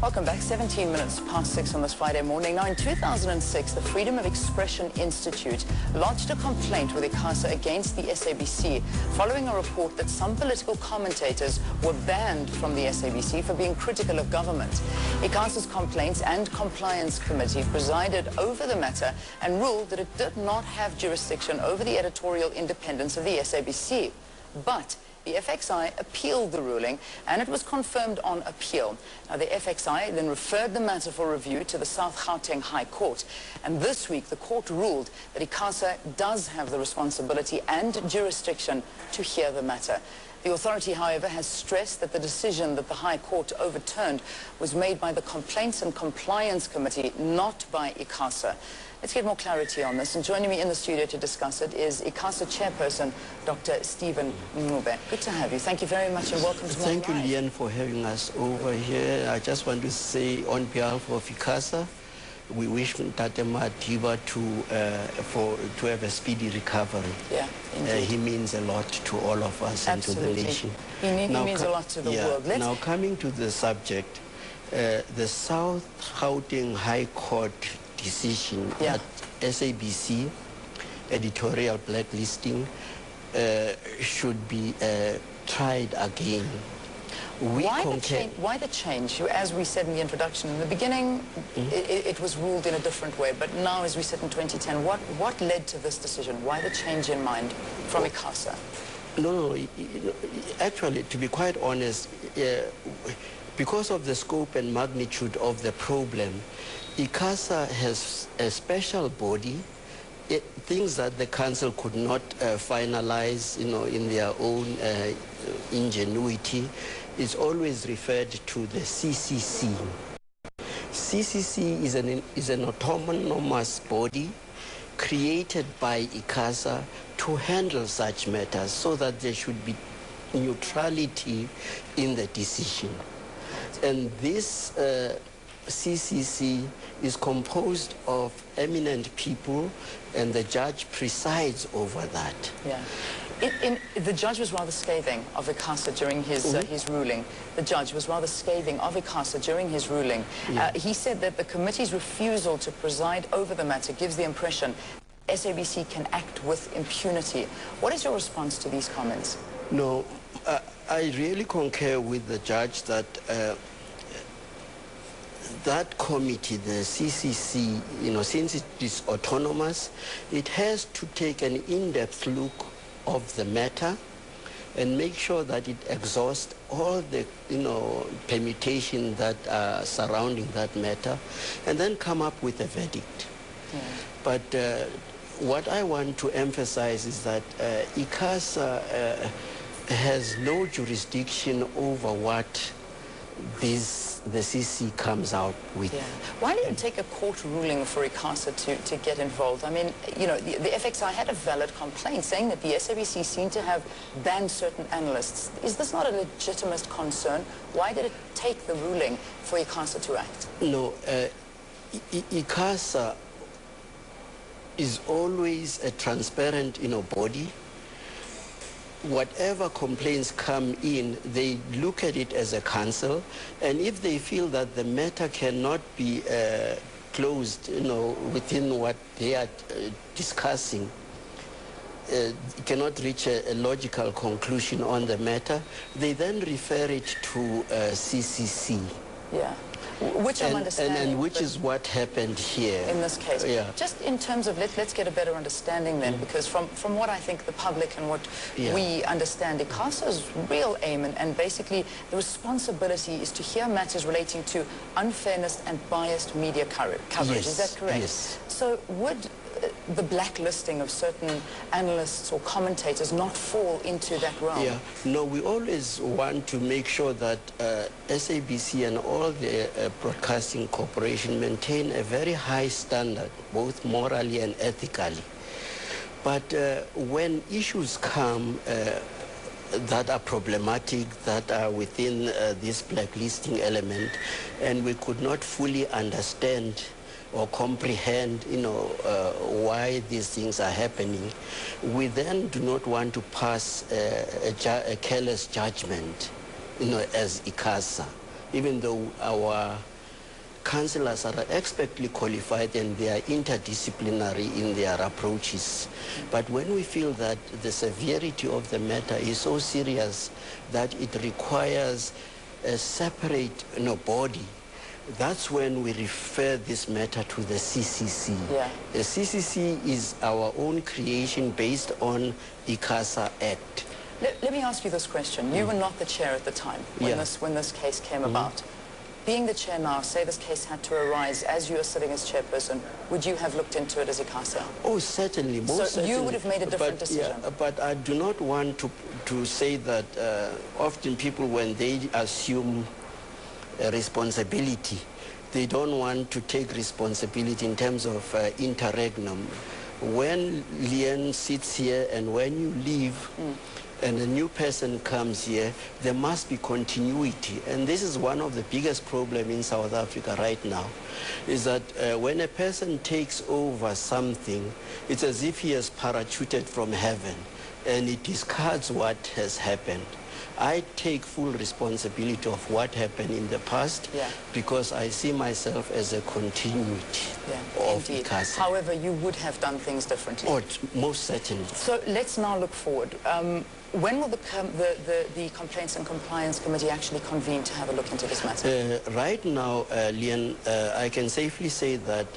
Welcome back. 17 minutes past 6 on this Friday morning. Now, in 2006, the Freedom of Expression Institute lodged a complaint with ICASA against the SABC following a report that some political commentators were banned from the SABC for being critical of government. ICASA's Complaints and Compliance Committee presided over the matter and ruled that it did not have jurisdiction over the editorial independence of the SABC. But the FXI appealed the ruling, and it was confirmed on appeal. Now, the FXI then referred the matter for review to the South Gauteng High Court. And this week, the court ruled that ICASA does have the responsibility and jurisdiction to hear the matter. The authority, however, has stressed that the decision that the High Court overturned was made by the Complaints and Compliance Committee, not by ICASA. Let's get more clarity on this. And joining me in the studio to discuss it is ICASA Chairperson, Dr. Stephen Ncube. Good to have you. Thank you very much and welcome to Thank you, Leanne, for having us over here. I just want to say on behalf of ICASA, we wish Tate Madiba to have a speedy recovery. Yeah, he means a lot to all of us. Absolutely. And to the nation. He means a lot to the world. Now, coming to the subject, the South Gauteng High Court decision that SABC editorial blacklisting should be tried again. Why the change? As we said in the introduction, in the beginning, it was ruled in a different way, but now, as we said in 2010, what led to this decision? Why the change in mind from ICASA? No, actually, to be quite honest, because of the scope and magnitude of the problem, ICASA has a special body, things that the council could not finalize, in their own ingenuity, is always referred to the CCC. CCC is an autonomous body created by ICASA to handle such matters so that there should be neutrality in the decision. And this CCC is composed of eminent people, and the judge presides over that. Yeah. The judge was rather scathing of ICASA during his ruling. The judge was rather scathing of ICASA during his ruling. He said that the committee's refusal to preside over the matter gives the impression SABC can act with impunity. What is your response to these comments? No, I really concur with the judge that that committee, the CCC, since it is autonomous, it has to take an in-depth look of the matter and make sure that it exhausts all the, permutations that are surrounding that matter, and then come up with a verdict. Yeah. But what I want to emphasize is that ICASA has no jurisdiction over what the CC comes out with. Yeah. Why did it take a court ruling for ICASA to get involved? I mean, the FXI had a valid complaint saying that the SABC seemed to have banned certain analysts. Is this not a legitimate concern? Why did it take the ruling for ICASA to act? No, ICASA is always a transparent, body. Whatever complaints come in, they look at it as a council, and if they feel that the matter cannot be closed, within what they are discussing, cannot reach a logical conclusion on the matter, they then refer it to CCC. Yeah. Which I'm understanding. And which is what happened here. In this case. Yeah. Just in terms of, let's get a better understanding then, because from what I think the public and what we understand, ICASA's real aim and basically the responsibility is to hear matters relating to unfairness and biased media coverage. Yes. Is that correct? Yes. So would the blacklisting of certain analysts or commentators not fall into that realm? Yeah, no, we always want to make sure that SABC and all the broadcasting corporation maintain a very high standard, both morally and ethically. But when issues come that are problematic, that are within this blacklisting element, and we could not fully understand or comprehend, why these things are happening, we then do not want to pass a careless judgment, as ICASA, even though our councillors are expertly qualified and they are interdisciplinary in their approaches. But when we feel that the severity of the matter is so serious that it requires a separate body, that's when we refer this matter to the CCC. Yeah. The CCC is our own creation based on the ICASA Act. Let me ask you this question. You were not the chair at the time when, when this case came about. Being the chair now, say this case had to arise as you are sitting as chairperson, would you have looked into it as ICASA? Oh, certainly. Most certainly. You would have made a different decision. Yeah, but I do not want to say that often people, when they assume a responsibility, they don't want to take responsibility in terms of interregnum. When Leanne sits here and when you leave and a new person comes here, there must be continuity. And this is one of the biggest problems in South Africa right now, is that when a person takes over something, it's as if he has parachuted from heaven and it discards what has happened. I take full responsibility of what happened in the past because I see myself as a continuity of ICASA. However, you would have done things differently. Oh, most certainly. So let's now look forward. When will the Complaints and Compliance Committee actually convene to have a look into this matter? Right now, Leanne, I can safely say that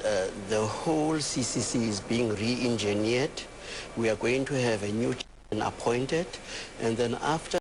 the whole CCC is being re-engineered. We are going to have a new chairman appointed, and then after